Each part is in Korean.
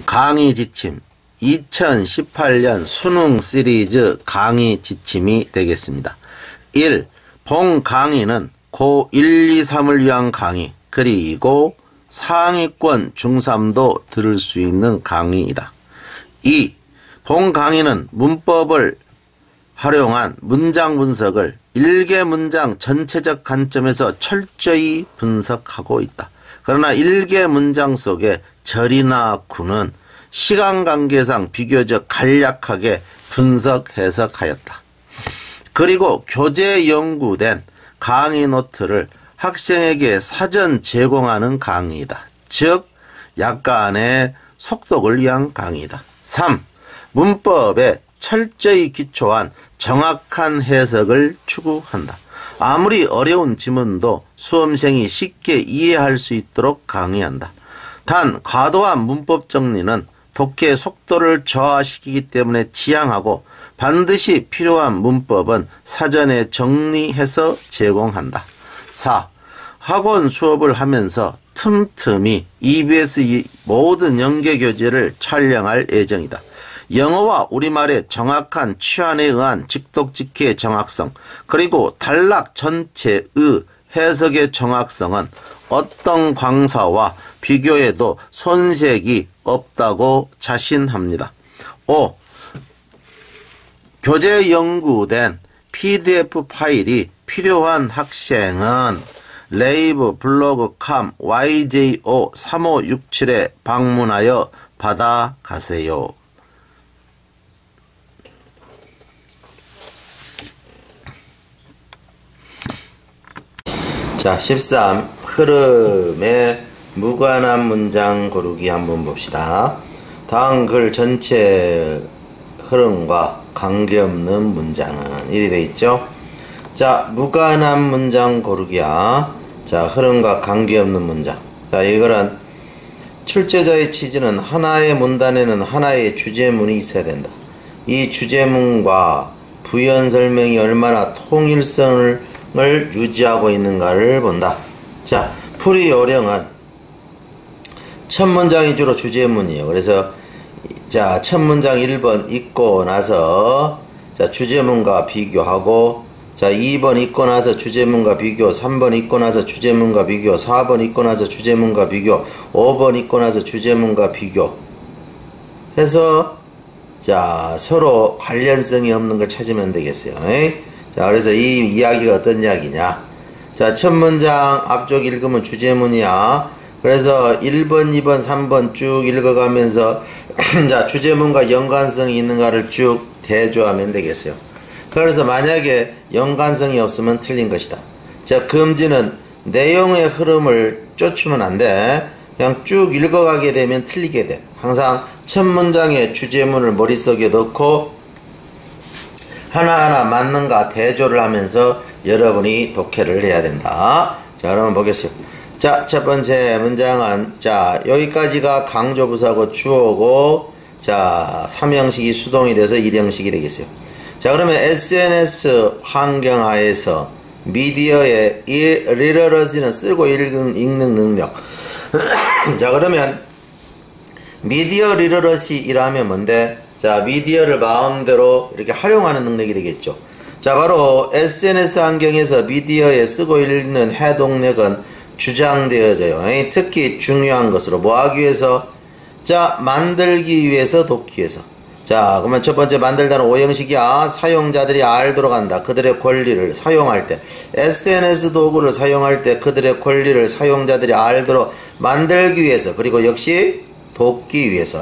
강의 지침 2018년 수능 시리즈 강의 지침이 되겠습니다. 1. 본 강의는 고 1, 2, 3을 위한 강의, 그리고 상위권 중3도 들을 수 있는 강의이다. 2. 본 강의는 문법을 활용한 문장 분석을 일개 문장 전체적 관점에서 철저히 분석하고 있다. 그러나 일개 문장 속에 절이나 구는 시간 관계상 비교적 간략하게 분석 해석하였다. 그리고 교재 연구된 강의 노트를 학생에게 사전 제공하는 강의이다. 즉 약간의 속독을 위한 강의이다. 3. 문법에 철저히 기초한 정확한 해석을 추구한다. 아무리 어려운 지문도 수험생이 쉽게 이해할 수 있도록 강의한다. 단 과도한 문법 정리는 독해 속도를 저하시키기 때문에 지양하고 반드시 필요한 문법은 사전에 정리해서 제공한다. 4. 학원 수업을 하면서 틈틈이 EBS 모든 연계교재를 촬영할 예정이다. 영어와 우리말의 정확한 취안에 의한 직독직해의 정확성, 그리고 단락 전체의 해석의 정확성은 어떤 강사와 비교해도 손색이 없다고 자신합니다. 5. 교재 연구된 PDF 파일이 필요한 학생은 레이브 블로그 컴 YJO 3567에 방문하여 받아가세요. 자, 13. 흐름의 무관한 문장 고르기 한번 봅시다. 다음 글 전체 흐름과 관계없는 문장은 이리 돼 있죠. 자, 무관한 문장 고르기야. 자, 흐름과 관계없는 문장. 자, 이거는 출제자의 취지는 하나의 문단에는 하나의 주제문이 있어야 된다. 이 주제문과 부연 설명이 얼마나 통일성을 유지하고 있는가를 본다. 자, 풀이 요령은 첫 문장이 주로 주제문이에요. 그래서 자, 첫 문장 1번 읽고 나서 자, 주제문과 비교하고, 자, 2번 읽고 나서 주제문과 비교, 3번 읽고 나서 주제문과 비교, 4번 읽고 나서 주제문과 비교, 5번 읽고 나서 주제문과 비교 해서 자, 서로 관련성이 없는 걸 찾으면 되겠어요. 자, 그래서 이 이야기가 어떤 이야기냐. 자, 첫 문장 앞쪽 읽으면 주제문이야. 그래서 1번, 2번, 3번 쭉 읽어가면서 자, 주제문과 연관성이 있는가를 쭉 대조하면 되겠어요. 그래서 만약에 연관성이 없으면 틀린 것이다. 자, 금지는 내용의 흐름을 쫓으면 안 돼. 그냥 쭉 읽어가게 되면 틀리게 돼. 항상 첫 문장의 주제문을 머릿속에 넣고 하나하나 맞는가 대조를 하면서 여러분이 독해를 해야 된다. 자, 그러면 보겠습니다. 자, 첫 번째 문장은 자, 여기까지가 강조부사고 주어고, 자, 3형식이 수동이 돼서 1형식이 되겠어요. 자, 그러면 SNS 환경하에서 미디어의 이 리터러시는 쓰고 읽는 능력. 자, 그러면 미디어 리터러시이라면 뭔데? 자, 미디어를 마음대로 이렇게 활용하는 능력이 되겠죠. 자, 바로 SNS 환경에서 미디어에 쓰고 읽는 해동력은 주장되어져요. 특히 중요한 것으로 뭐 하기 위해서? 자, 만들기 위해서, 돕기 위해서. 자, 그러면 첫 번째 만들다는 5형식이야. 사용자들이 알도록 한다. 그들의 권리를 사용할 때, SNS 도구를 사용할 때 그들의 권리를 사용자들이 알도록 만들기 위해서, 그리고 역시 돕기 위해서,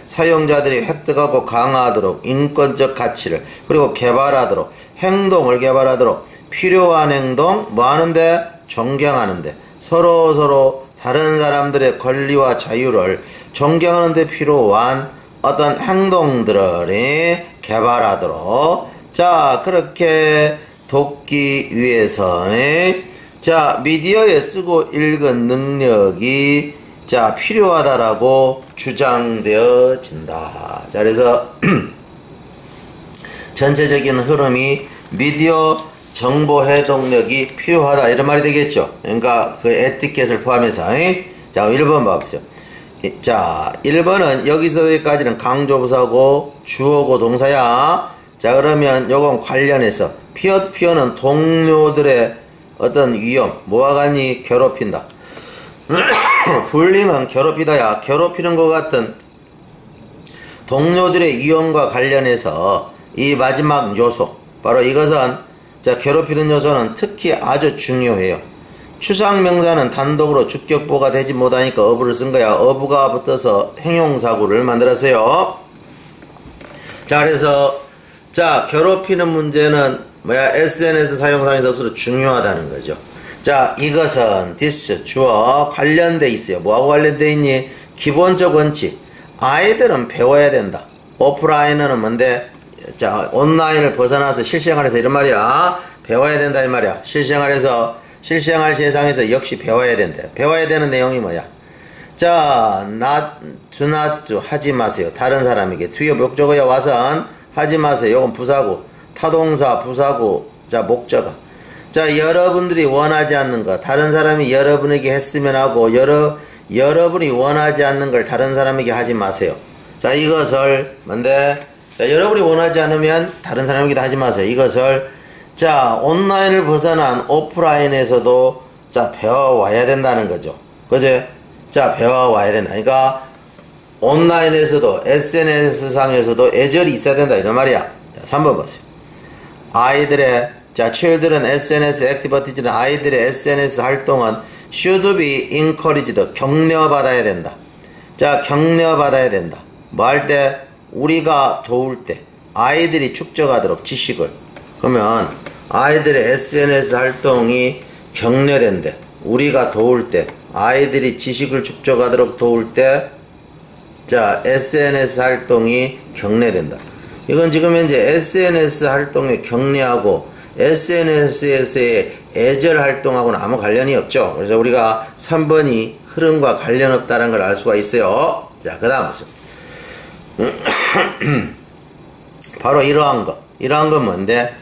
사용자들이 획득하고 강화하도록 인권적 가치를, 그리고 개발하도록, 행동을 개발하도록, 필요한 행동 뭐 하는데? 존경하는데, 서로 다른 사람들의 권리와 자유를 존경하는 데 필요한 어떤 행동들을 개발하도록, 자, 그렇게 돕기 위해서 자, 미디어에 쓰고 읽은 능력이 자, 필요하다라고 주장되어진다. 자, 그래서 전체적인 흐름이 미디어 정보 해독력이 필요하다 이런 말이 되겠죠. 그러니까 그 에티켓을 포함해서 자, 1번 봐보세요. 자, 1번은 여기서 여기까지는 강조부사고 주어고 동사야. 자, 그러면 요건 관련해서 피어 투 피어는 동료들의 어떤 위험, 뭐와 같니? 괴롭힌다. 불림은 괴롭히다야. 괴롭히는 것 같은 동료들의 위험과 관련해서 이 마지막 요소, 바로 이것은, 자, 괴롭히는 요소는 특히 아주 중요해요. 추상명사는 단독으로 주격보가 되지 못하니까 어부를 쓴 거야. 어부가 붙어서 행용사구를 만들었어요. 자, 그래서, 자, 괴롭히는 문제는 뭐야? SNS 사용상에서 억수로 중요하다는 거죠. 자, 이것은 this 주어 관련돼 있어요. 뭐하고 관련돼 있니? 기본적 원칙. 아이들은 배워야 된다. 오프라인은 뭔데? 자, 온라인을 벗어나서 실생활에서 이런 말이야. 배워야 된다 이 말이야. 실생활 세상에서 역시 배워야 된대. 배워야 되는 내용이 뭐야? 자, do not do 하지 마세요. 다른 사람에게. 뒤에 목적어야 와선 하지 마세요. 요건 부사구. 타동사, 부사구. 자, 목적어. 자, 여러분들이 원하지 않는 것. 다른 사람이 여러분에게 했으면 하고, 여러분이 원하지 않는 걸 다른 사람에게 하지 마세요. 자, 이것을 뭔데? 자, 여러분이 원하지 않으면 다른 사람에게도 하지 마세요. 이것을, 자, 온라인을 벗어난 오프라인에서도, 자, 배워와야 된다는 거죠. 그제? 자, 배워와야 된다. 그러니까 온라인에서도 SNS상에서도 애절이 있어야 된다 이런 말이야. 자, 3번 보세요. 아이들의, 자, children SNS activities는 아이들의 SNS 활동은 should be encouraged, 격려받아야 된다. 자, 격려받아야 된다. 뭐 할 때? 우리가 도울 때, 아이들이 축적하도록 지식을. 그러면 아이들의 SNS 활동이 격려된대. 우리가 도울 때, 아이들이 지식을 축적하도록 도울 때, 자, SNS 활동이 격려된다. 이건 지금 현재 SNS 활동에 격려하고 SNS에서의 애절 활동하고는 아무 관련이 없죠. 그래서 우리가 3번이 흐름과 관련 없다는 걸 알 수가 있어요. 자, 그 다음 보세요. 바로 이러한 건 뭔데?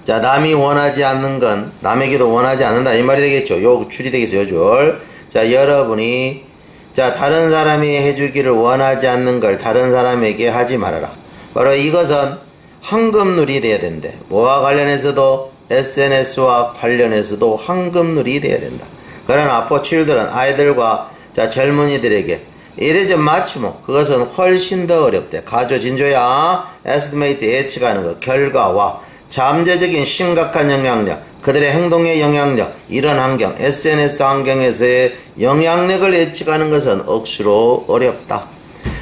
자, 남이 원하지 않는 건 남에게도 원하지 않는다 이 말이 되겠죠. 요 줄이 되겠어요. 요 줄. 자, 여러분이, 자, 다른 사람이 해주기를 원하지 않는 걸 다른 사람에게 하지 말아라. 바로 이것은 황금률이 돼야 된대. 뭐와 관련해서도 SNS와 관련해서도 황금률이 돼야 된다. 그러나 for children, 아이들과, 자, 젊은이들에게 it is much more, 그것은 훨씬 더 어렵대. 가조 진조야. estimate, 예측하는 것, 결과와 잠재적인 심각한 영향력, 그들의 행동의 영향력, 이런 환경, SNS 환경에서의 영향력을 예측하는 것은 억수로 어렵다.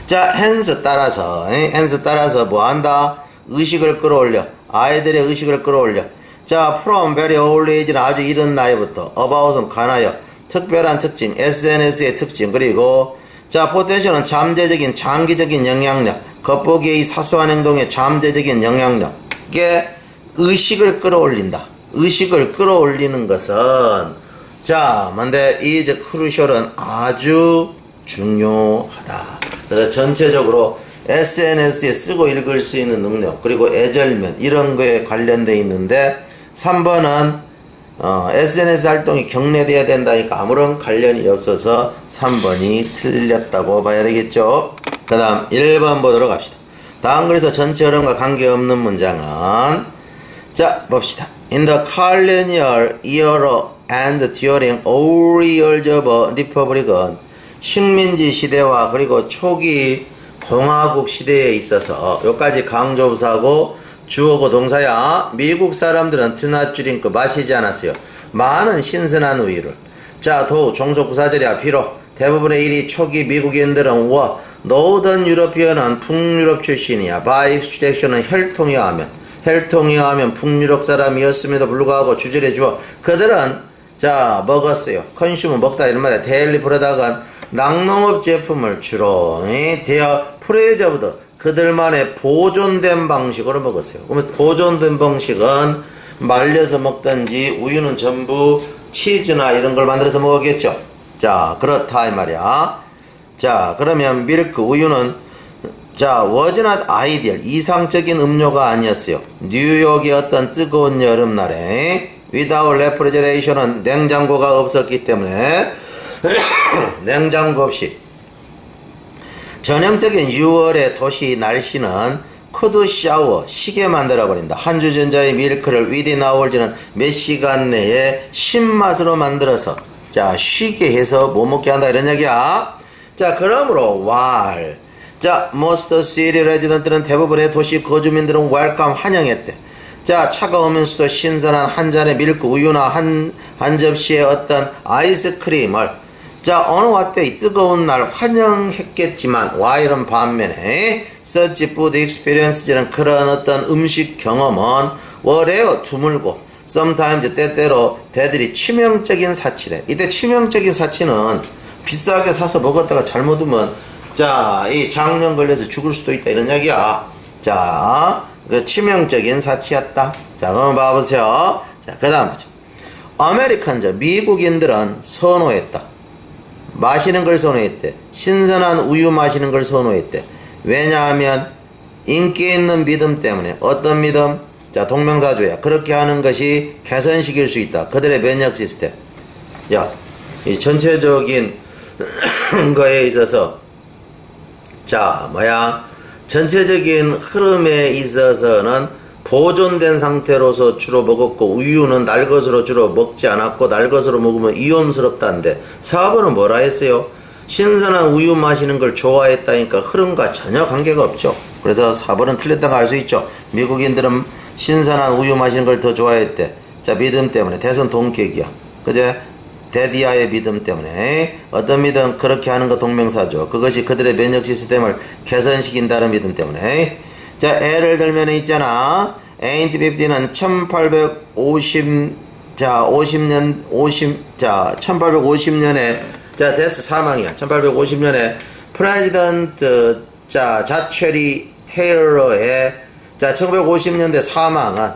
자, hence 따라서 뭐 한다? 의식을 끌어올려. 아이들의 의식을 끌어올려. 자, from very old age는 아주 이른 나이부터, about은 관하여, 특별한 특징, SNS의 특징, 그리고 자, potential은 잠재적인 장기적인 영향력, 겉보기의 사소한 행동의 잠재적인 영향력. 이게 의식을 끌어올린다. 의식을 끌어올리는 것은, 자, 뭔데? 이 crucial은 아주 중요하다. 그래서 전체적으로 SNS에 쓰고 읽을 수 있는 능력, 그리고 애절면, 이런 거에 관련되어 있는데, 3번은 SNS 활동이 격려돼야 된다니까 아무런 관련이 없어서 3번이 틀렸다고 봐야 되겠죠. 그 다음 1번 보도록 합시다. 다음 글에서 전체 흐름과 관계없는 문장은, 자, 봅시다. In the colonial era and during all years of republic은 식민지 시대와 그리고 초기 공화국 시대에 있어서, 여기까지 강조부사고 주어고 동사야. 미국 사람들은 do not drink, 마시지 않았어요. 많은 신선한 우유를. 자, 도 종속부사절이야. 비록 대부분의 일이 초기 미국인들은 노던 유러피언은 북유럽 출신이야. by extraction은 혈통에 의하면 북유럽 사람이었음에도 불구하고 주절에 주어 그들은, 자, 먹었어요. 컨슈머 먹다 이런 말이야. 데일리 프로덕은 낙농업 제품을 주로 되어 프레저브드, 그들만의 보존된 방식으로 먹었어요. 그러면 보존된 방식은 말려서 먹든지, 우유는 전부 치즈나 이런 걸 만들어서 먹었겠죠. 자, 그렇다 이 말이야. 자, 그러면 밀크, 우유는, 자, was not ideal, 이상적인 음료가 아니었어요. 뉴욕의 어떤 뜨거운 여름날에 without refrigeration은 냉장고가 없었기 때문에 냉장고 없이 전형적인 6월의 도시 날씨는 코드 샤워, 시계 만들어버린다. 한주전자의 밀크를 within hours는 몇 시간 내에 신맛으로 만들어서 자 쉬게 해서 못 먹게 한다 이런 얘기야. 자 그러므로 while 자 most city resident들은 대부분의 도시 거주민들은 welcome 환영했대. 자 차가우면서도 신선한 한 잔의 밀크 우유나 한 접시의 어떤 아이스크림을 자 어느 와때 뜨거운 날 환영했겠지만 while은 반면에 such food experience는 그런 어떤 음식 경험은 rare 드물고 sometimes 때때로 대들이 치명적인 사치래. 이때 치명적인 사치는 비싸게 사서 먹었다가 잘못하면 자 이 장염 걸려서 죽을 수도 있다 이런 이야기야. 자 그 치명적인 사치였다. 자 그럼 봐보세요. 자 그 다음 보죠. 아메리칸저 미국인들은 선호했다. 마시는 걸 선호했대. 신선한 우유 마시는 걸 선호했대. 왜냐하면 인기 있는 믿음 때문에. 어떤 믿음? 자 동명사조야. 그렇게 하는 것이 개선시킬 수 있다. 그들의 면역 시스템. 야, 이 전체적인 거에 있어서 자 뭐야 전체적인 흐름에 있어서는 보존된 상태로서 주로 먹었고 우유는 날 것으로 주로 먹지 않았고 날 것으로 먹으면 위험스럽다는데 4번은 뭐라 했어요? 신선한 우유 마시는 걸 좋아했다니까 흐름과 전혀 관계가 없죠. 그래서 4번은 틀렸다는 걸 알 수 있죠. 미국인들은 신선한 우유 마시는 걸 더 좋아했대. 자 믿음 때문에 대선 동격이야. 그제? 데디아의 믿음 때문에. 어떤 믿음? 그렇게 하는 거 동명사죠. 그것이 그들의 면역 시스템을 개선시킨다는 믿음 때문에. 자 예를 들면 있잖아. ain't 50는 1850년에 자 데스 사망이야. 1850년에 프레지던트 자 자체리 테일러의 자 1950년대 사망은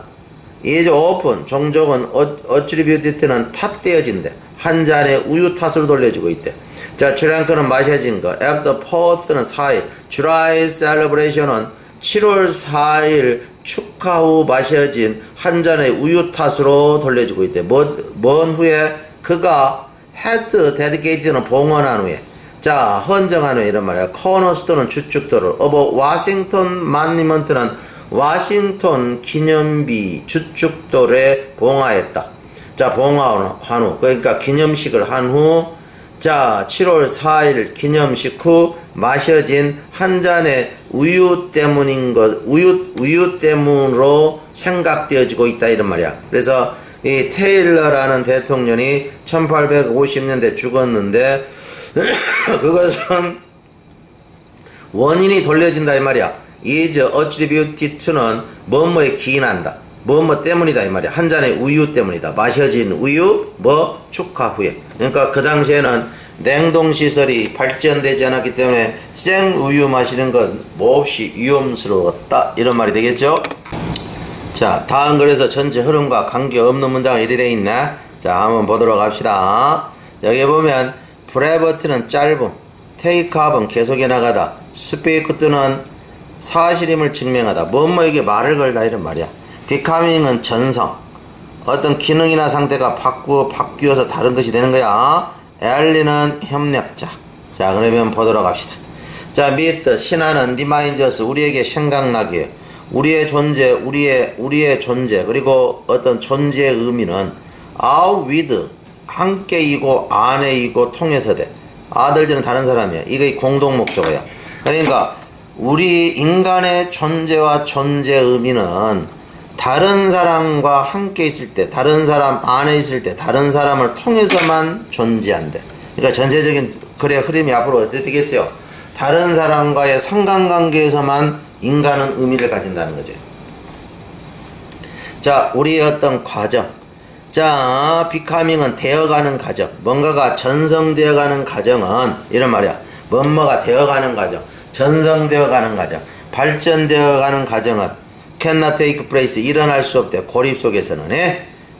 이제 오픈 종족은 어트리뷰티는 탓되어진대. 한 잔의 우유 탓으로 돌려주고 있대. 자 드랭크는 마셔진 거. after 4th는 4일. July celebration은 7월 4일 축하 후 마셔진 한 잔의 우유 탓으로 돌려주고 있대. 먼 후에 그가 had dedicated는 봉헌한 후에 자 헌정한 후에 이런 말이야. cornerstone은 주축도를 of Washington monument는 와싱턴 기념비 주축도에 봉하했다. 자 봉화한 후 그러니까 기념식을 한 후 자 7월 4일 기념식 후 마셔진 한 잔의 우유 때문인 것 우유 때문으로 생각되어지고 있다 이런 말이야. 그래서 이 테일러라는 대통령이 1850년대 죽었는데 그것은 원인이 돌려진다 이 말이야. is attributed to는 뭐뭐에 기인한다. 뭐뭐 때문이다 이 말이야. 한 잔의 우유 때문이다. 마셔진 우유 뭐 축하 후에. 그러니까 그 당시에는 냉동시설이 발전되지 않았기 때문에 생 우유 마시는 건 몹시 위험스러웠다 이런 말이 되겠죠. 자 다음 글에서 전체 흐름과 관계없는 문장이 이리 돼 있네. 자 한번 보도록 합시다. 여기 보면 브레버트는 짧음, 테이크업은 계속해 나가다, 스피크트는 사실임을 증명하다, 뭐뭐에게 말을 걸다 이런 말이야. 비카밍은 전성, 어떤 기능이나 상태가 바뀌어서 다른 것이 되는 거야. 엘리는 협력자. 자 그러면 보도록 합시다. 자 미트 신화는 리마인저스 우리에게 생각나게 우리의 존재 우리의 존재 그리고 어떤 존재의 의미는 out with 함께이고 안에이고 통해서 돼. 아들들은 다른 사람이야. 이게 공동 목적어야. 그러니까 우리 인간의 존재와 존재의 의미는 다른 사람과 함께 있을 때, 다른 사람 안에 있을 때, 다른 사람을 통해서만 존재한대. 그러니까 전체적인 글의 흐름이 앞으로 어떻게 되겠어요? 다른 사람과의 상관관계에서만 인간은 의미를 가진다는 거죠. 자, 우리의 어떤 과정. 자, 비카밍은 되어가는 과정. 뭔가가 전성되어가는 과정은 이런 말이야. 뭐뭐가 되어가는 과정. 전성되어가는 과정. 발전되어가는 과정은 cannot take place. 일어날 수 없대. 고립 속에서는.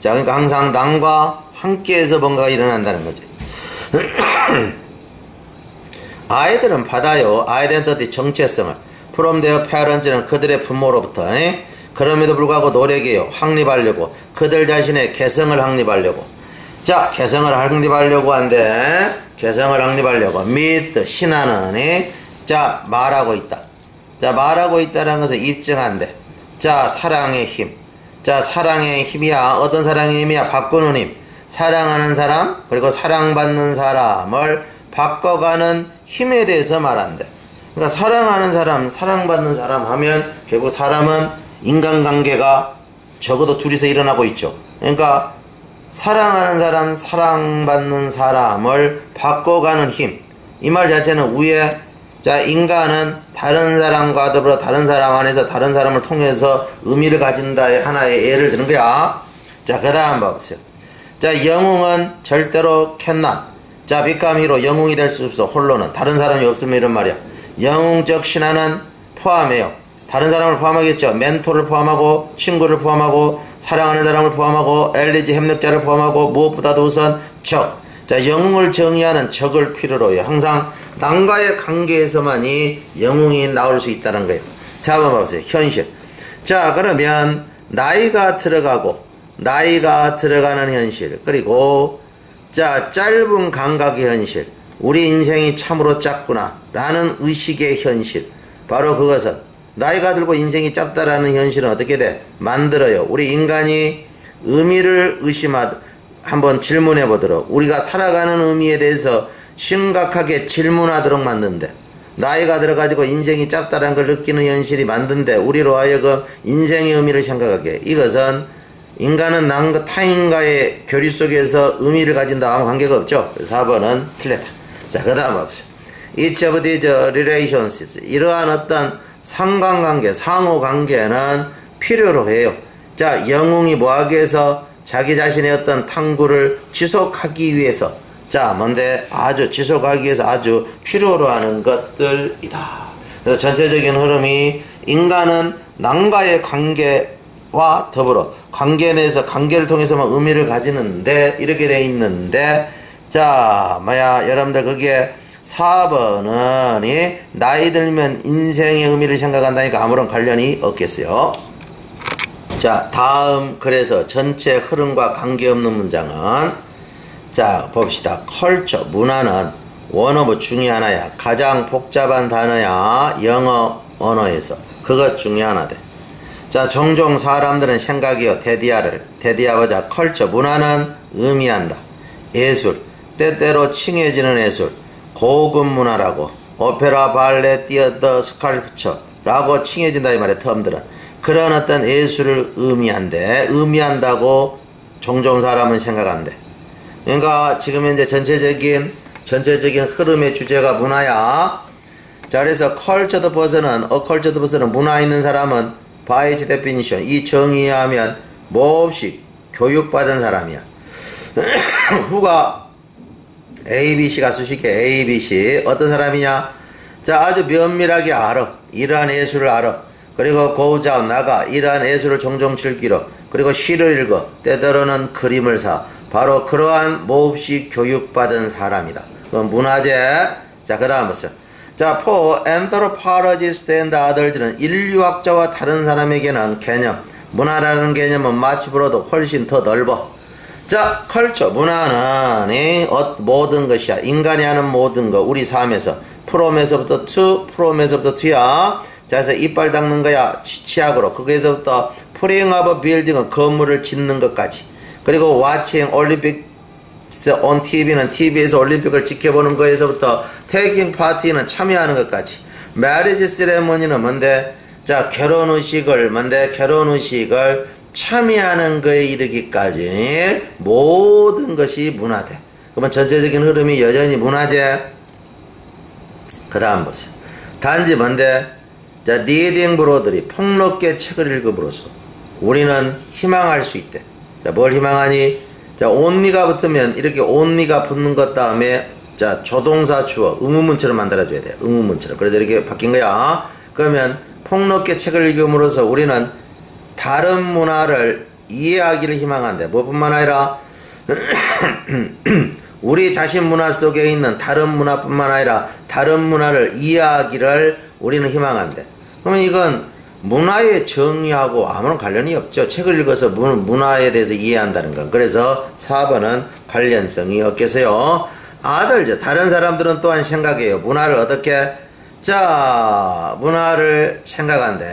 자, 그러니까 항상 남과 함께해서 뭔가가 일어난다는 거지. 아이들은 받아요. 아이덴티티 정체성을. from their parents는 그들의 부모로부터. 그럼에도 불구하고 노력해요. 확립하려고. 그들 자신의 개성을 확립하려고. 자, 개성을 확립하려고 한대. 개성을 확립하려고. myth, 신화는 자, 말하고 있다. 자, 말하고 있다는 것을 입증한대. 자, 사랑의 힘. 자, 사랑의 힘이야. 어떤 사랑의 힘이야? 바꾸는 힘. 사랑하는 사람, 그리고 사랑받는 사람을 바꿔가는 힘에 대해서 말한대. 그러니까 사랑하는 사람, 사랑받는 사람 하면 결국 사람은 인간관계가 적어도 둘이서 일어나고 있죠. 그러니까 사랑하는 사람, 사랑받는 사람을 바꿔가는 힘. 이 말 자체는 위에 자, 인간은 다른 사람과 더불어 다른 사람 안에서 다른 사람을 통해서 의미를 가진다의 하나의 예를 드는 거야. 자, 그 다음 봐보세요. 자, 영웅은 절대로 cannot. 자, become hero. 영웅이 될 수 없어. 홀로는. 다른 사람이 없으면 이런 말이야. 영웅적 신화는 포함해요. 다른 사람을 포함하겠죠. 멘토를 포함하고, 친구를 포함하고, 사랑하는 사람을 포함하고, 엘리지 협력자를 포함하고, 무엇보다도 우선 적. 자, 영웅을 정의하는 적을 필요로 해요. 항상 남과의 관계에서만이 영웅이 나올 수 있다는 거예요. 자, 한번 봐보세요. 현실. 자, 그러면 나이가 들어가는 현실. 그리고 자, 짧은 감각의 현실. 우리 인생이 참으로 짧구나 라는 의식의 현실. 바로 그것은 나이가 들고 인생이 짧다라는 현실은 어떻게 돼? 만들어요. 우리 인간이 의미를 한번 질문해 보도록, 우리가 살아가는 의미에 대해서 심각하게 질문하도록 만든대. 나이가 들어가지고 인생이 짧다라는 걸 느끼는 현실이 만든대. 우리로 하여금 인생의 의미를 생각하게. 이것은 인간은 남과 타인과의 교류 속에서 의미를 가진다 아무 관계가 없죠. 4번은 틀렸다. 자, 그 다음 봅시다. Each of these relationships. 이러한 어떤 상관관계, 상호관계는 필요로 해요. 자, 영웅이 뭐하기 위해서? 자기 자신의 어떤 탐구를 지속하기 위해서. 자, 뭔데? 아주 지속하기 위해서 아주 필요로 하는 것들이다. 그래서 전체적인 흐름이 인간은 남과의 관계와 더불어 관계 내에서 관계를 통해서만 의미를 가지는데 이렇게 돼 있는데, 자, 여러분들 거기에 4번은 나이 들면 인생의 의미를 생각한다니까 아무런 관련이 없겠어요. 자, 다음 그래서 전체 흐름과 관계없는 문장은 자, 봅시다. 컬처, 문화는 원어브 중에 하나야. 가장 복잡한 단어야. 영어 언어에서. 그것 중에 하나대. 자, 종종 사람들은 생각이요. 대디아보자. 컬처, 문화는 의미한다. 예술, 때때로 칭해지는 예술. 고급 문화라고. 오페라, 발레, 티어터, 스컬프처 라고 칭해진다 이 말이야. 텀들은. 그런 어떤 예술을 의미한다고 종종 사람은 생각한대. 그러니까 지금 현재 전체적인 흐름의 주제가 문화야. 자, 그래서 cultured person은 문화 있는 사람은 by its definition, 이 정의에 하면 몹시 교육받은 사람이야. 후가 ABC가 수식해. ABC 어떤 사람이냐? 자, 아주 면밀하게 알아. 이러한 예술을 알아. 그리고 goes out, 나가. 이러한 예술을 종종 즐기러. 그리고 시를 읽어. 때때로는 그림을 사. 바로 그러한 몹시 교육받은 사람이다. 그건 문화재. 자, 그 다음 보세요. 자, for anthropologists and others는 인류학자와 다른 사람에게는 개념, 문화라는 개념은 마치 불어도 훨씬 더 넓어. 자, 컬처, 문화는 모든 것이야. 인간이 하는 모든 거, 우리 삶에서. from에서부터 to야. 자, 그래서 이빨 닦는 거야. 치약으로. 거기에서부터 putting up a building은 건물을 짓는 것까지. 그리고 watching Olympics on TV는 TV에서 올림픽을 지켜보는 거에서부터 taking party는 참여하는 것까지. marriage ceremony는 뭔데? 자, 결혼의식을 참여하는 거에 이르기까지 모든 것이 문화돼. 그러면 전체적인 흐름이 여전히 문화재. 그 다음 보세요. 단지 뭔데? 자, 리딩 브로드리, 폭넓게 책을 읽음으로써 우리는 희망할 수 있대. 자, 뭘 희망하니? 자, only가 붙으면 이렇게 only가 붙는 것 다음에 자, 조동사 주어 의문문처럼 만들어줘야 돼. 의문문처럼. 그래서 이렇게 바뀐 거야. 그러면 폭넓게 책을 읽음으로써 우리는 다른 문화를 이해하기를 희망한대. 뭐뿐만 아니라 우리 자신 문화 속에 있는 다른 문화뿐만 아니라 다른 문화를 이해하기를 우리는 희망한대. 그러면 이건 문화의 정의하고 아무런 관련이 없죠. 책을 읽어서 문화에 대해서 이해한다는 건. 그래서 4번은 관련성이 없겠어요. 다른 사람들은 또한 생각해요. 문화를 어떻게? 자, 문화를 생각한다.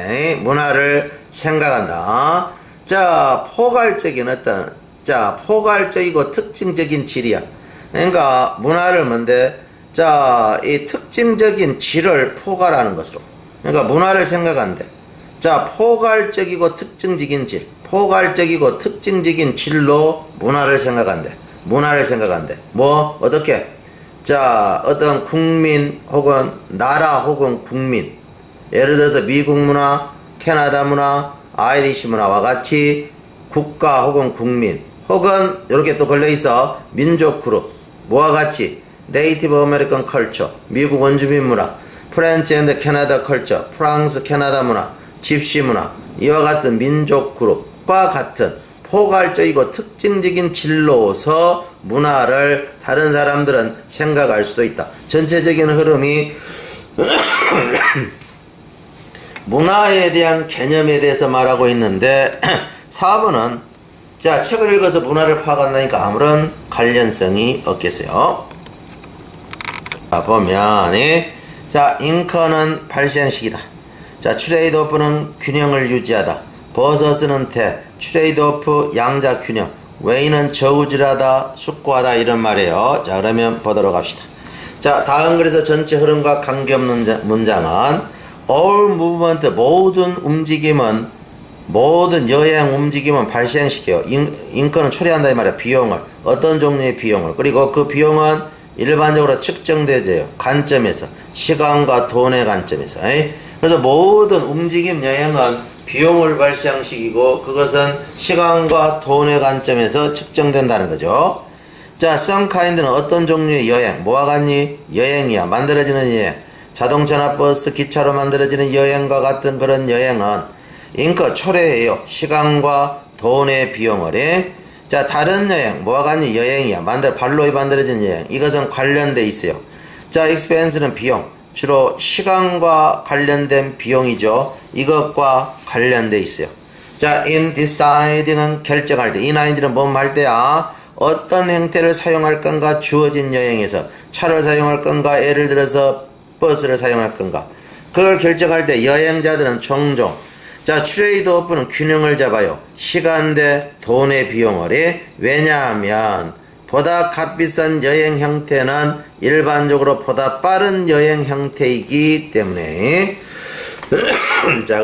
문화를 생각한다. 자, 포괄적인 어떤, 자, 포괄적이고 특징적인 질이야. 그러니까 문화를 뭔데, 자, 이 특징적인 질을 포괄하는 것으로. 그러니까 문화를 생각한대. 자, 포괄적이고 특징적인 질, 포괄적이고 특징적인 질로 문화를 생각한대. 문화를 생각한대. 뭐 어떻게? 자, 어떤 국민 혹은 나라 혹은 국민, 예를 들어서 미국 문화, 캐나다 문화, 아이리시 문화와 같이 국가 혹은 국민 혹은 이렇게 또 걸려있어 민족 그룹 뭐와 같이 네이티브 아메리칸 컬처, 미국 원주민 문화, 프렌치 앤드 캐나다 컬처, 프랑스 캐나다 문화, 집시 문화, 이와 같은 민족 그룹과 같은 포괄적이고 특징적인 질로서 문화를 다른 사람들은 생각할 수도 있다. 전체적인 흐름이 문화에 대한 개념에 대해서 말하고 있는데 4번은 자, 책을 읽어서 문화를 파악한다니까 아무런 관련성이 없겠어요. 자, 보면 자, 잉커는 발생식이다. 자, 트레이드 오프는 균형을 유지하다. 버서스는 태, 트레이드 오프 양자 균형, 웨이는 저우질하다, 숙고하다 이런 말이에요. 자, 그러면 보도록 합시다. 자, 다음 글에서 전체 흐름과 관계없는 문장은 all movement, 모든 움직임은, 모든 여행 움직임은 발생시켜요. 잉커는 초래한다 이 말이야. 비용을, 어떤 종류의 비용을. 그리고 그 비용은 일반적으로 측정되죠. 관점에서, 시간과 돈의 관점에서. 그래서 모든 움직임 여행은 비용을 발생시키고 그것은 시간과 돈의 관점에서 측정된다는 거죠. 자, some kind는 어떤 종류의 여행, 뭐와 같니? 여행이야. 만들어지는 여행. 자동차나 버스, 기차로 만들어지는 여행과 같은 그런 여행은 잉커 초래해요. 시간과 돈의 비용을. 자, 다른 여행, 뭐와 같니? 여행이야. 발로 만들어진 여행. 이것은 관련돼 있어요. 자, expense는 비용. 주로 시간과 관련된 비용이죠. 이것과 관련돼 있어요. 자, in deciding은 결정할 때, in이는 뭐 할 때야? 어떤 형태를 사용할 건가? 주어진 여행에서 차를 사용할 건가? 예를 들어서 버스를 사용할 건가? 그걸 결정할 때 여행자들은 종종 자, 트레이드 오프는 균형을 잡아요. 시간 대 돈의 비용을. 왜냐하면 보다 값비싼 여행 형태는 일반적으로 보다 빠른 여행 형태이기 때문에 자,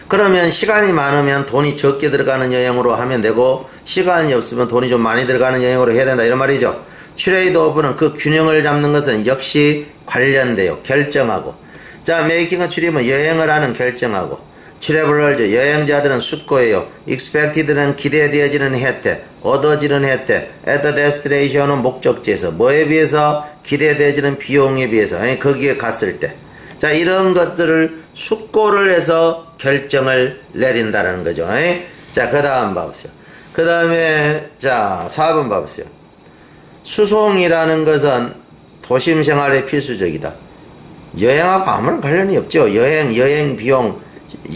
그러면 시간이 많으면 돈이 적게 들어가는 여행으로 하면 되고 시간이 없으면 돈이 좀 많이 들어가는 여행으로 해야 된다 이런 말이죠. 트레이드 오프는 그 균형을 잡는 것은 역시 관련돼요. 결정하고. 자, 메이킹은 출입은 여행을 하는 결정하고, 트래블러즈 여행자들은 숙고해요. expected는 기대되어지는 혜택, 얻어지는 혜택, at the destination은 목적지에서 뭐에 비해서? 기대되어지는 비용에 비해서 거기에 갔을 때. 자, 이런 것들을 숙고를 해서 결정을 내린다는 거죠. 자, 그 다음 봐보세요. 그 다음에 자, 4번 봐보세요. 수송이라는 것은 도심 생활에 필수적이다. 여행하고 아무런 관련이 없죠. 여행 비용,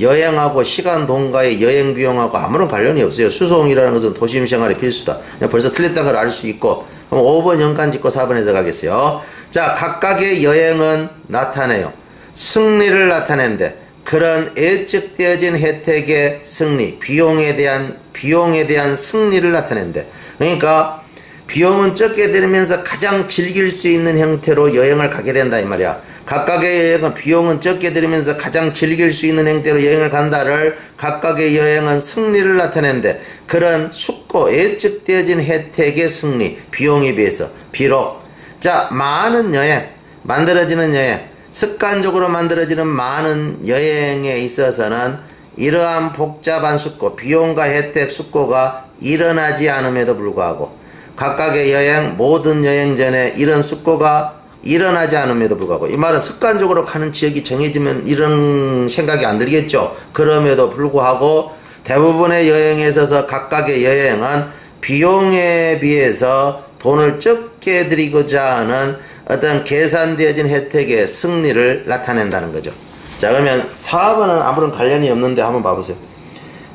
여행하고 시간 돈과의 여행 비용하고 아무런 관련이 없어요. 수송이라는 것은 도심 생활의 필수다. 벌써 틀렸다는 걸 알 수 있고. 그럼 5번 연관 짓고 4번 해석하겠어요. 자, 각각의 여행은 나타내요. 승리를 나타낸대. 그런 예측되어진 혜택의 승리, 비용에 대한 승리를 나타낸대. 그러니까 비용은 적게 들면서 가장 즐길 수 있는 형태로 여행을 가게 된다 이 말이야. 각각의 여행은 비용은 적게 들면서 가장 즐길 수 있는 형태로 여행을 간다를 각각의 여행은 승리를 나타낸데 그런 숙고 예측되어진 혜택의 승리 비용에 비해서 비록 자 많은 여행 만들어지는 여행 습관적으로 만들어지는 많은 여행에 있어서는 이러한 복잡한 숙고 비용과 혜택 숙고가 일어나지 않음에도 불구하고 각각의 여행 모든 여행 전에 이런 숙고가 일어나지 않음에도 불구하고 이 말은 습관적으로 가는 지역이 정해지면 이런 생각이 안 들겠죠. 그럼에도 불구하고 대부분의 여행에 있어서 각각의 여행은 비용에 비해서 돈을 적게 들이고자 하는 어떤 계산되어진 혜택의 승리를 나타낸다는 거죠. 자, 그러면 4번은 아무런 관련이 없는데 한번 봐보세요.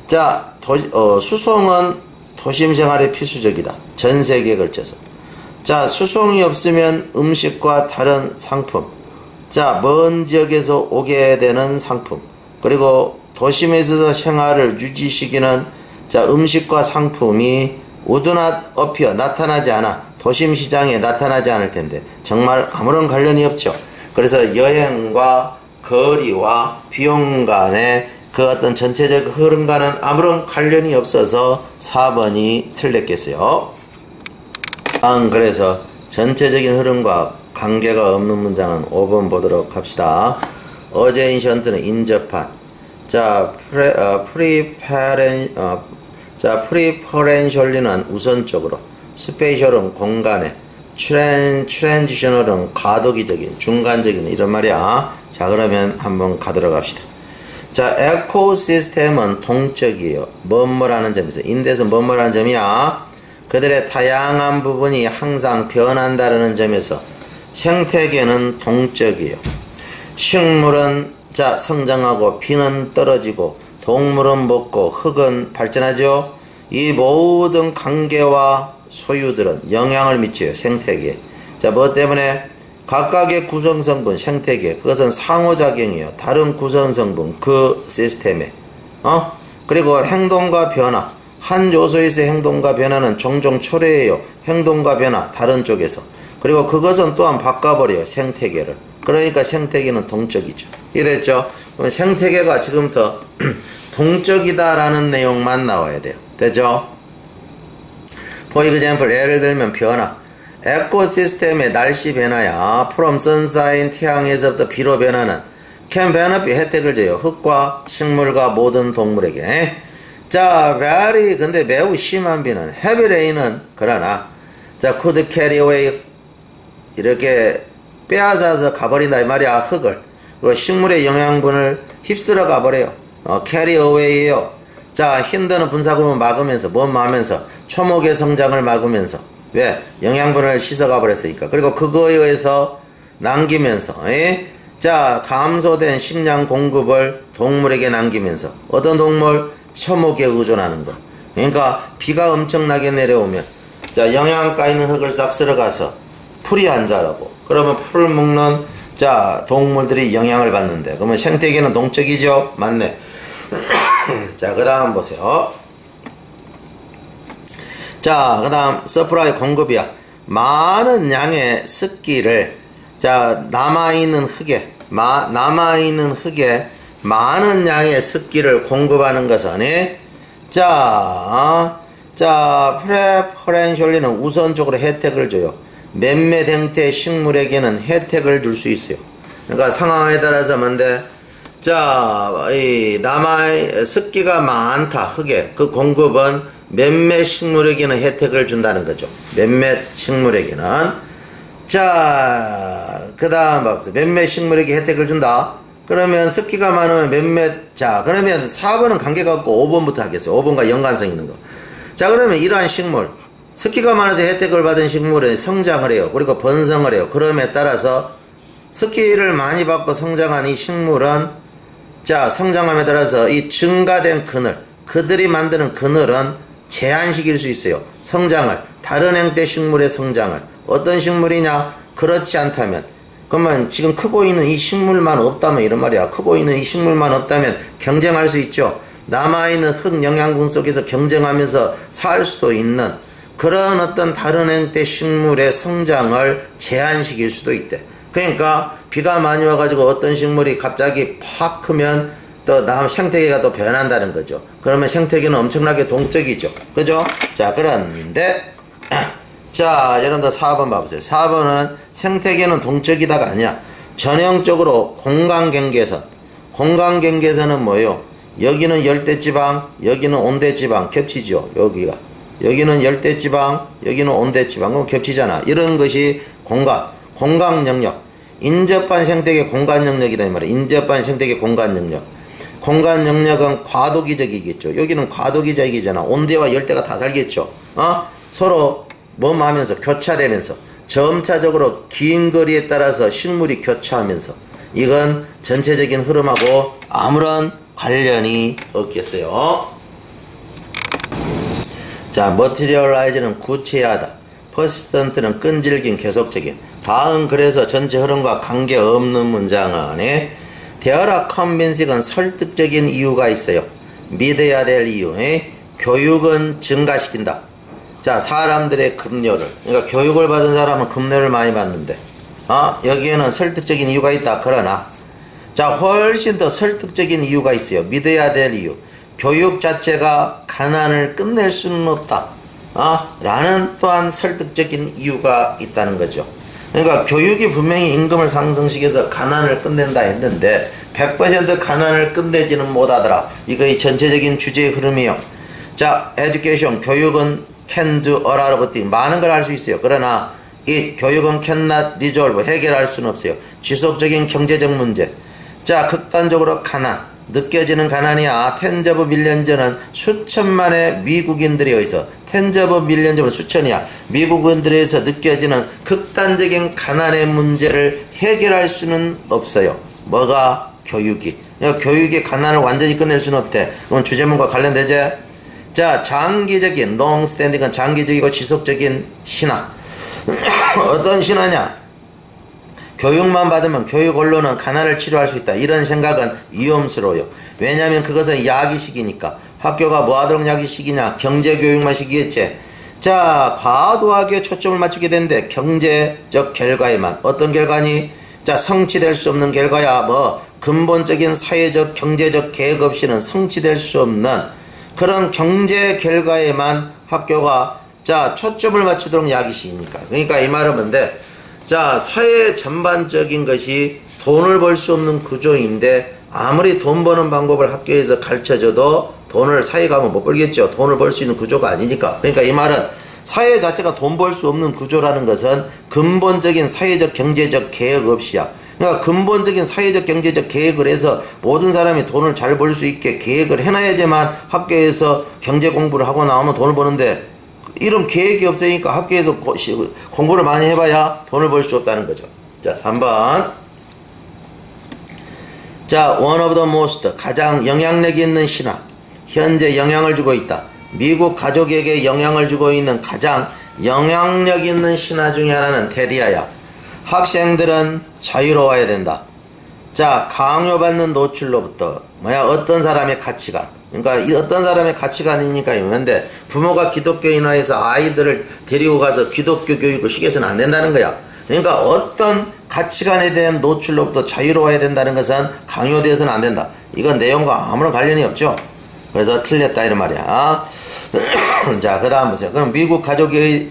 자, 수송은 도심생활에 필수적이다. 전 세계에 걸쳐서. 자, 수송이 없으면 음식과 다른 상품, 자, 먼 지역에서 오게 되는 상품, 그리고 도심에서 생활을 유지시키는 자, 음식과 상품이 would not appear, 나타나지 않아 도심 시장에 나타나지 않을 텐데 정말 아무런 관련이 없죠. 그래서 여행과 거리와 비용 간의 그 어떤 전체적 흐름과는 아무런 관련이 없어서 4번이 틀렸겠어요. 그래서 전체적인 흐름과 관계가 없는 문장은 5번 보도록 합시다. 어제 인션트는 인접한. 자, 프리퍼렌셜리는 우선적으로, 스페셜은 공간에, 트랜지셔널은 과도기적인, 중간적인 이런 말이야. 자, 그러면 한번 가도록 합시다. 자, 에코시스템은 동적이에요. 뭐뭐라는 점에서, 인데서 뭐뭐라는 점이야. 그들의 다양한 부분이 항상 변한다는 점에서 생태계는 동적이에요. 식물은 자, 성장하고 비는 떨어지고 동물은 먹고 흙은 발전하죠. 이 모든 관계와 소유들은 영향을 미쳐요. 생태계에. 자, 뭐 때문에? 각각의 구성성분, 생태계, 그것은 상호작용이에요. 다른 구성성분, 그 시스템에. 그리고 행동과 변화. 한 요소에서의 행동과 변화는 종종 초래해요. 행동과 변화, 다른 쪽에서. 그리고 그것은 또한 바꿔버려요. 생태계를. 그러니까 생태계는 동적이죠. 이해됐죠? 그러면 생태계가 지금부터 동적이다라는 내용만 나와야 돼요. 됐죠? For example, 예를 들면 변화. 에코시스템의 날씨 변화야. From sunshine, 태양에서부터 비로 변화는 can benefit, 혜택을 줘요. 흙과 식물과 모든 동물에게. 자, very, 근데 매우 심한 비는, heavy rain은, 그러나, 자, could carry away, 이렇게 빼앗아서 가버린다 이 말이야. 흙을. 그리고 식물의 영양분을 휩쓸어 가버려요. carry away예요. 자, 힌드는 분사구문 막으면서, 뭔 막으면서, 초목의 성장을 막으면서. 왜? 영양분을 씻어가 버렸으니까. 그리고 그거에 의해서 남기면서, 자, 감소된 식량 공급을 동물에게 남기면서. 어떤 동물? 초목에 의존하는 거. 그러니까 비가 엄청나게 내려오면, 자, 영양가 있는 흙을 싹 쓸어가서 풀이 안 자라고. 그러면 풀을 먹는 자, 동물들이 영향을 받는데, 그러면 생태계는 동적이죠? 맞네. 자, 그 다음 보세요. 자, 그 다음 서프라이 공급이야. 많은 양의 습기를, 자, 남아있는 흙에 많은 양의 습기를 공급하는 것은, 자, 프레퍼렌셜리는 우선적으로 혜택을 줘요. 몇몇 형태의 식물에게는 혜택을 줄 수 있어요. 그러니까 상황에 따라서 뭔데, 자, 습기가 많다, 흙에. 그 공급은 몇몇 식물에게는 혜택을 준다는 거죠. 몇몇 식물에게는. 자, 그 다음 박스. 몇몇 식물에게 혜택을 준다. 그러면 습기가 많으면 몇몇, 자, 그러면 4번은 관계가 없고 5번부터 하겠어요. 5번과 연관성 있는 거. 자, 그러면 이러한 식물. 습기가 많아서 혜택을 받은 식물은 성장을 해요. 그리고 번성을 해요. 그럼에 따라서 습기를 많이 받고 성장한 이 식물은, 자, 성장함에 따라서 이 증가된 그늘, 그들이 만드는 그늘은 제한시킬 수 있어요. 성장을. 다른 형태 식물의 성장을. 어떤 식물이냐? 그렇지 않다면, 그러면 지금 크고 있는 이 식물만 없다면, 이런 말이야. 크고 있는 이 식물만 없다면 경쟁할 수 있죠. 남아있는 흙 영양분 속에서 경쟁하면서 살 수도 있는 그런 어떤 다른 형태 식물의 성장을 제한시킬 수도 있대. 그러니까 비가 많이 와가지고 어떤 식물이 갑자기 팍 크면 또 다음 생태계가 또 변한다는 거죠. 그러면 생태계는 엄청나게 동적이죠. 그죠? 자, 그런데 자, 여러분들 4번 봐보세요. 4번은 생태계는 동적이다가 아니야. 전형적으로 공간경계선. 공간경계선은 뭐예요? 여기는 열대지방, 여기는 온대지방 겹치죠. 여기가. 여기는 열대지방, 여기는 온대지방. 그럼 겹치잖아. 이런 것이 공간영역. 인접한 생태계 공간영역이다 이 말이야. 인접한 생태계 공간영역. 공간영역은 과도기적이겠죠. 여기는 과도기적이잖아. 온대와 열대가 다 살겠죠. 서로 하면서 교차되면서 점차적으로 긴 거리에 따라서 식물이 교차하면서, 이건 전체적인 흐름하고 아무런 관련이 없겠어요. 자, materialize는 구체화하다. persistent는 끈질긴, 계속적인. 다음 그래서 전체 흐름과 관계없는 문장은 There are convincing 설득적인 이유가 있어요. 믿어야 될 이유. 교육은 증가시킨다. 자, 사람들의 급료를. 그러니까 교육을 받은 사람은 급료를 많이 받는데 여기에는 설득적인 이유가 있다. 그러나 자, 훨씬 더 설득적인 이유가 있어요. 믿어야 될 이유. 교육 자체가 가난을 끝낼 수는 없다. 라는 또한 설득적인 이유가 있다는 거죠. 그러니까 교육이 분명히 임금을 상승시켜서 가난을 끝낸다 했는데 100% 가난을 끝내지는 못하더라. 이거 이 전체적인 주제의 흐름이에요. 자, education, 교육은 can do a lot of things. 많은 걸 할 수 있어요. 그러나 it, 교육은 cannot resolve, 해결할 수는 없어요. 지속적인 경제적 문제. 자, 극단적으로 가난. 느껴지는 가난이야. 텐즈 오브 밀리언 전은 수천만의 미국인들에 의해서 텐즈 오브 밀리언 전은 수천이야. 미국인들에 의해서 느껴지는 극단적인 가난의 문제를 해결할 수는 없어요. 뭐가? 교육이. 그러니까 교육이 가난을 완전히 끝낼 수는 없대. 그럼 주제문과 관련되지? 자, 장기적인 long standing은 장기적이고 지속적인 신화. 어떤 신화냐? 교육만 받으면 교육 언론은 가난을 치료할 수 있다. 이런 생각은 위험스러워요. 왜냐하면 그것은 야기식이니까. 학교가 뭐 하도록 야기식이냐? 경제교육만 시키겠지. 자, 과도하게 초점을 맞추게 되는데 경제적 결과에만. 어떤 결과니? 자, 성취될 수 없는 결과야. 뭐 근본적인 사회적 경제적 계획 없이는 성취될 수 없는 그런 경제 결과에만 학교가 자 초점을 맞추도록 야기식이니까. 그러니까 이 말은 뭔데? 자, 사회 전반적인 것이 돈을 벌 수 없는 구조인데 아무리 돈 버는 방법을 학교에서 가르쳐줘도 돈을 사회가 하면 못 벌겠죠. 돈을 벌 수 있는 구조가 아니니까. 그러니까 이 말은 사회 자체가 돈 벌 수 없는 구조라는 것은 근본적인 사회적 경제적 계획 없이야. 그러니까 근본적인 사회적 경제적 계획을 해서 모든 사람이 돈을 잘 벌 수 있게 계획을 해놔야지만 학교에서 경제 공부를 하고 나오면 돈을 버는데 이런 계획이 없으니까 학교에서 공부를 많이 해봐야 돈을 벌 수 없다는 거죠. 자, 3번. 자, one of the most, 가장 영향력 있는 신화. 현재 영향을 주고 있다. 미국 가족에게 영향을 주고 있는 가장 영향력 있는 신화 중에 하나는 테디아야. 학생들은 자유로워야 된다. 자, 강요받는 노출로부터 어떤 사람의 가치관. 그러니까 이 어떤 사람의 가치관이니까 있는데 부모가 기독교인화해서 아이들을 데리고 가서 기독교 교육을 시켜서는 안 된다는 거야. 그러니까 어떤 가치관에 대한 노출로부터 자유로워야 된다는 것은 강요되어서는 안 된다. 이건 내용과 아무런 관련이 없죠. 그래서 틀렸다 이런 말이야. 자, 그 다음 보세요. 그럼 미국 가족의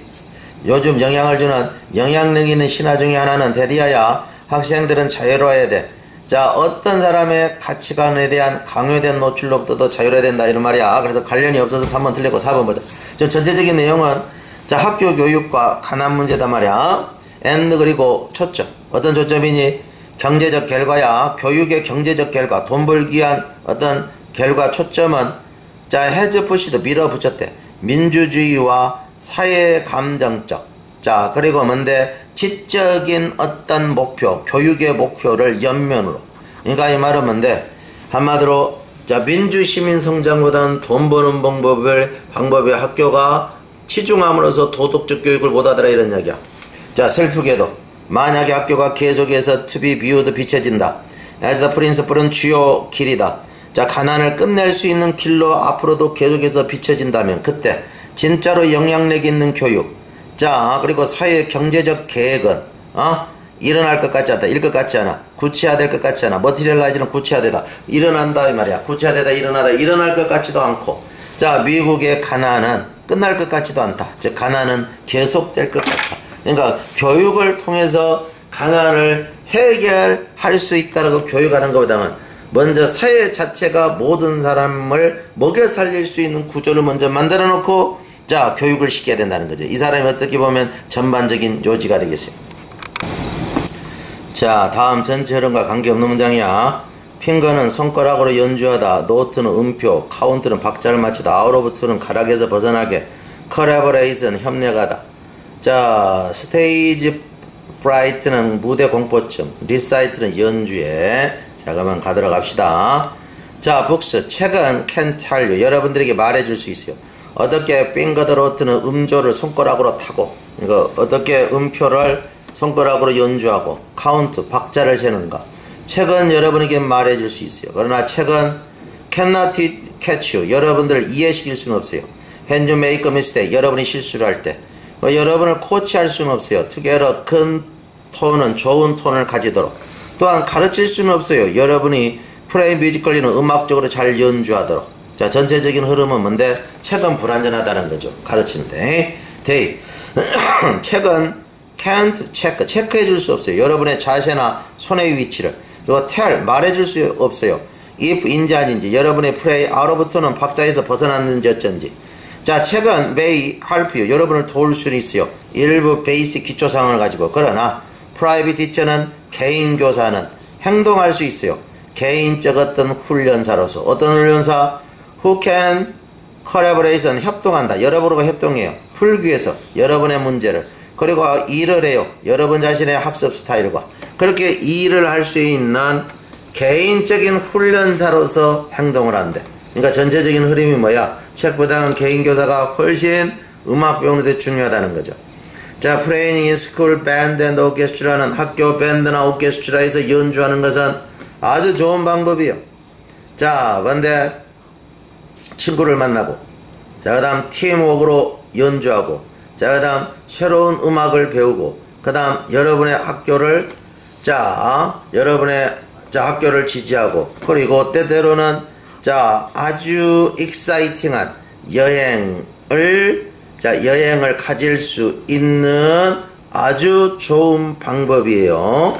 요즘 영향을 주는 영향력 있는 신화 중에 하나는 데디아야. 학생들은 자유로워야 돼. 자, 어떤 사람의 가치관에 대한 강요된 노출로부터도 자유로워야 된다 이런 말이야. 그래서 관련이 없어서 3번 틀렸고 4번 보자. 좀 전체적인 내용은 자, 학교 교육과 가난 문제단 말이야. and 그리고 초점. 어떤 초점이니? 경제적 결과야. 교육의 경제적 결과. 돈 벌기 위한 어떤 결과 초점은 자, has pushed 밀어붙였대. 민주주의와 사회 감정적. 자, 그리고 뭔데? 지적인 어떤 목표, 교육의 목표를 옆면으로. 그러니까 이 말은 뭔데? 한마디로 자, 민주시민 성장보다는 돈 버는 방법에 학교가 치중함으로써 도덕적 교육을 못하더라 이런 이야기야. 자, 슬프게도 만약에 학교가 계속해서 to be viewed 비춰진다. as the principle은 주요 길이다. 자, 가난을 끝낼 수 있는 길로 앞으로도 계속해서 비춰진다면 그때 진짜로 영향력 있는 교육. 자, 그리고 사회의 경제적 계획은 일어날 것 같지 않다. 일 것 같지 않아. 구체화될 것 같지 않아. 머티리얼라이즈는 구체화되다. 일어난다 이 말이야. 구체화되다 일어나다. 일어날 것 같지도 않고. 자, 미국의 가난은 끝날 것 같지도 않다. 즉 가난은 계속될 것 같다. 그러니까 교육을 통해서 가난을 해결할 수 있다라고 교육하는 것보다는 먼저 사회 자체가 모든 사람을 먹여 살릴 수 있는 구조를 먼저 만들어 놓고 자, 교육을 시켜야 된다는 거죠. 이 사람이 어떻게 보면 전반적인 요지가 되겠어요. 자, 다음 전체 흐름과 관계없는 문장이야. 핑거는 손가락으로 연주하다. 노트는 음표. 카운트는 박자를 맞추다. 아웃 오브 투는 가락에서 벗어나게. 커래버레이션 협력하다. 자, 스테이지 프라이트는 무대 공포증. 리사이트는 연주에. 자, 그러면 가도록 합시다. 자, 북스 책은 can tell you. 여러분들에게 말해줄 수 있어요. 어떻게 핑거 더 로트는 음조를 손가락으로 타고 이거 어떻게 음표를 손가락으로 연주하고 카운트 박자를 세는 것. 책은 여러분에게 말해줄 수 있어요. 그러나 책은 cannot catch you. 여러분들을 이해시킬 수는 없어요. When you make a mistake. 여러분이 실수를 할 때. 여러분을 코치할 수는 없어요. together 큰 톤은 좋은 톤을 가지도록. 또한 가르칠 수는 없어요. 여러분이 플레이 뮤지컬리는 음악적으로 잘 연주하도록. 자, 전체적인 흐름은 뭔데? 책은 불완전하다는 거죠. 가르치는데. 데이. 책은 can't check. 체크해 줄 수 없어요. 여러분의 자세나 손의 위치를. 그리고 tell. 말해줄 수 없어요. if인지 아닌지. 여러분의 플레이 아로부터는 박자에서 벗어났는지 어쩐지. 자, 책은 may help you. 여러분을 도울 수는 있어요. 일부 베이직 기초 상황을 가지고. 그러나 private teacher는 개인 교사는 행동할 수 있어요. 개인적 어떤 훈련사로서. 어떤 훈련사? Who can collaboration. 협동한다. 여러분과 협동해요. 풀기 위해서 여러분의 문제를. 그리고 일을 해요. 여러분 자신의 학습 스타일과. 그렇게 일을 할 수 있는 개인적인 훈련사로서 행동을 한대. 그러니까 전체적인 흐름이 뭐야? 책보다는 개인 교사가 훨씬 음악 배우는 데 중요하다는 거죠. 자, playing in school band and orchestra는 학교 밴드나 오케스트라에서 연주하는 것은 아주 좋은 방법이에요. 자, 근데 친구를 만나고, 자, 그 다음 팀워크로 연주하고, 자, 그 다음 새로운 음악을 배우고, 그 다음 여러분의 학교를, 학교를 지지하고, 그리고 때때로는, 자, 아주 익사이팅한 여행을 가질 수 있는 아주 좋은 방법이에요.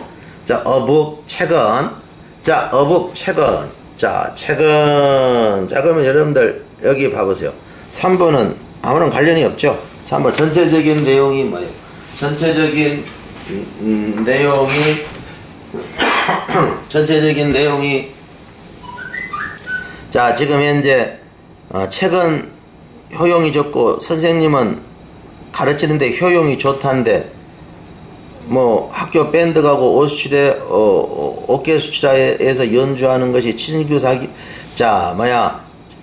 자, 책은. 자, 그러면 여러분들 여기 봐보세요. 3번은 아무런 관련이 없죠. 3번 전체적인 내용이 뭐예요? 전체적인 내용이 자, 지금 현재 책은 효용이 좋고 선생님은 가르치는데 효용이 좋단데 뭐 학교 밴드 가고 오케스트라에서 연주하는 것이 친구사기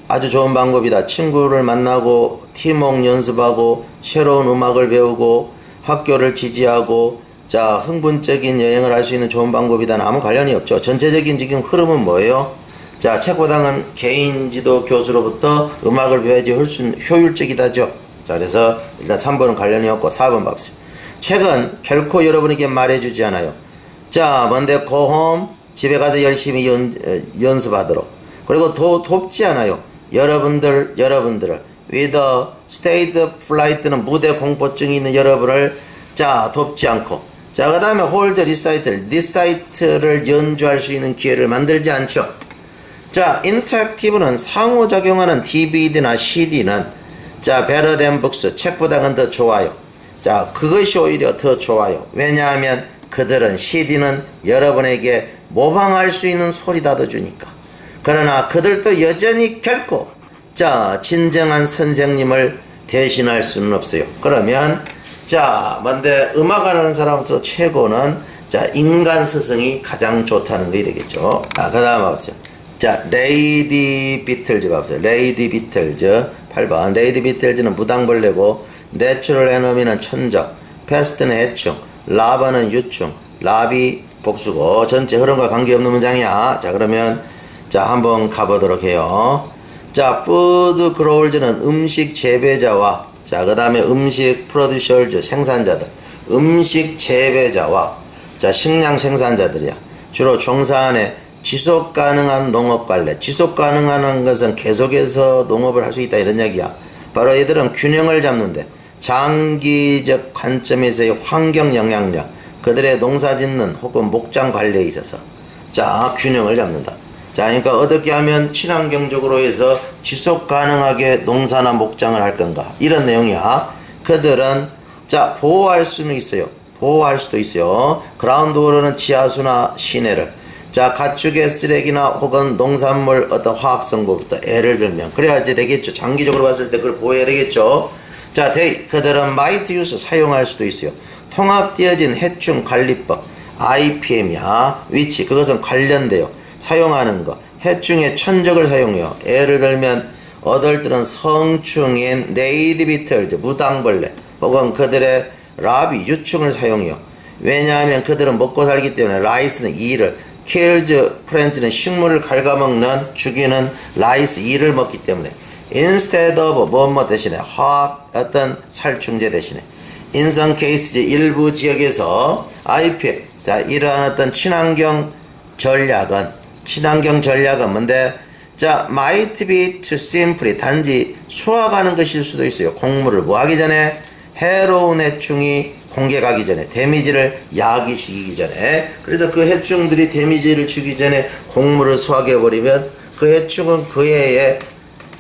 아주 좋은 방법이다. 친구를 만나고 팀워크 연습하고 새로운 음악을 배우고 학교를 지지하고 자, 흥분적인 여행을 할 수 있는 좋은 방법이다는 아무 관련이 없죠. 전체적인 지금 흐름은 뭐예요? 자, 책보다는 개인 지도 교수로부터 음악을 배워야지 훨씬 효율적이다죠. 자, 그래서 일단 3번은 관련이 없고 4번 봐보세요. 책은 결코 여러분에게 말해주지 않아요. 자, 뭔데 go home, 집에 가서 열심히 연습하도록. 그리고 돕지 않아요. 여러분들을 with a stage flight는 무대 공포증이 있는 여러분을 자, 돕지 않고, 자, 그 다음에 hold reciter를 연주할 수 있는 기회를 만들지 않죠. 자, interactive는 상호작용하는 DVD나 CD는 자, better than books, 책보다는 더 좋아요. 자, 그것이 오히려 더 좋아요. 왜냐하면 그들은 CD는 여러분에게 모방할 수 있는 소리다도 주니까. 그러나 그들도 여전히 결코 자, 진정한 선생님을 대신할 수는 없어요. 그러면 자, 뭔데 음악하는 사람으로서 최고는 자, 인간 스승이 가장 좋다는 것이 되겠죠. 그 다음 봐보세요. 자, 레이디 비틀즈 봐보세요. 레이디 비틀즈 8번. 레이디 비틀즈는 무당벌레고, 내추럴 에너미는 천적, 패스트는 해충, 라버는 유충, 라비 복수고, 전체 흐름과 관계없는 문장이야. 자, 그러면 자, 한번 가보도록 해요. 자, 푸드 그로울즈는 음식 재배자와, 자, 그 다음에 음식 프로듀셔즈 생산자들, 음식 재배자와 자, 식량 생산자들이야. 주로 종사하는 지속 가능한 농업 관리. 지속 가능한 것은 계속해서 농업을 할 수 있다 이런 얘기야. 바로 얘들은 균형을 잡는데 장기적 관점에서의 환경 영향력, 그들의 농사 짓는 혹은 목장 관리에 있어서 자, 균형을 잡는다. 자, 그러니까 어떻게 하면 친환경적으로 해서 지속 가능하게 농사나 목장을 할 건가, 이런 내용이야. 그들은 자, 보호할 수는 있어요. 보호할 수도 있어요. 그라운드 워러는 지하수나 시내를, 자, 가축의 쓰레기나 혹은 농산물 어떤 화학성분부터 예를 들면 그래야지 되겠죠. 장기적으로 봤을 때 그걸 보호해야 되겠죠. 자, 그들은 might use 사용할 수도 있어요. 통합되어진 해충 관리법 IPM이야. 위치, 그것은 관련돼요. 사용하는 거. 해충의 천적을 사용해요. 예를 들면 어들들은 성충인 네이드 비틀즈 무당벌레 혹은 그들의 라비 유충을 사용해요. 왜냐하면 그들은 먹고 살기 때문에 라이스는 이를, 킬즈 프렌즈는 식물을 갉아먹는 죽이는 라이스 이를 먹기 때문에 instead of 뭐뭐 대신에 어떤 살충제 대신에 in some cases 일부 지역에서 IPA 자 이러한 어떤 친환경 전략은 뭔데 자 might be too simply 단지 수확하는 것일 수도 있어요. 곡물을 뭐 하기 전에 해로운 해충이 공격하기 전에 데미지를 야기시키기 전에 그래서 그 해충들이 데미지를 주기 전에 곡물을 수확해버리면 그 해충은 그 해에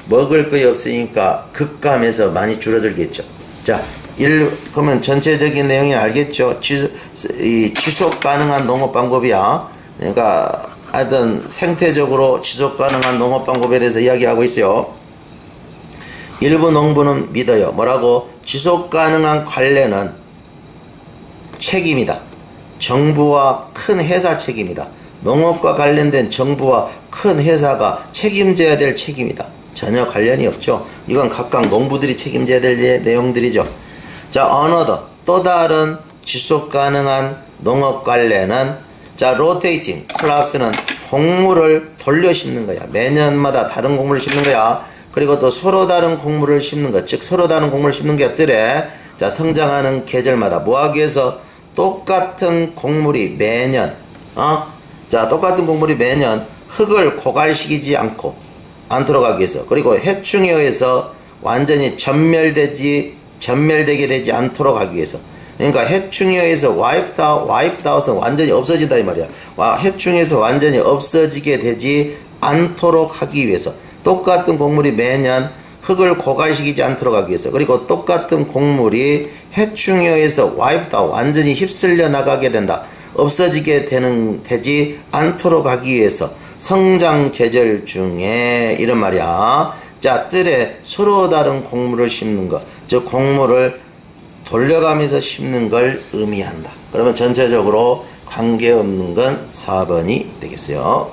먹을 것이 없으니까 급감해서 많이 줄어들겠죠. 자, 그러면 전체적인 내용이 알겠죠? 지속 가능한 농업 방법이야. 그러니까 하여튼 생태적으로 지속 가능한 농업 방법에 대해서 이야기하고 있어요. 일부 농부는 믿어요. 뭐라고? 지속 가능한 관례는 책임이다. 정부와 큰 회사 책임이다. 농업과 관련된 정부와 큰 회사가 책임져야 될 책임이다. 전혀 관련이 없죠. 이건 각각 농부들이 책임져야 될 내용들이죠. 자, another 또 다른 지속 가능한 농업 관례는 자, rotating crops는 곡물을 돌려 심는 거야. 매년마다 다른 곡물을 심는 거야. 그리고 또 서로 다른 곡물을 심는 것, 즉 서로 다른 곡물을 심는 게 어떠래? 자, 성장하는 계절마다 뭐 하기 위해서 똑같은 곡물이 매년 자, 똑같은 곡물이 매년 흙을 고갈시키지 않도록 하기 위해서 그리고 해충에 의해서 완전히 전멸되게 되지 않도록 하기 위해서 그러니까 해충에 의해서 wiped out은 완전히 없어진다 이 말이야. 해충에서 완전히 없어지게 되지 않도록 하기 위해서 똑같은 곡물이 매년 흙을 고갈시키지 않도록 하기 위해서 그리고 똑같은 곡물이 해충에 의해서 wiped out 완전히 휩쓸려 나가게 된다. 없어지게 되지 않도록 하기 위해서 성장 계절 중에 이런 말이야. 자, 뜰에 서로 다른 곡물을 심는 것, 즉 곡물을 돌려가면서 심는 걸 의미한다. 그러면 전체적으로 관계없는 건 4번이 되겠어요.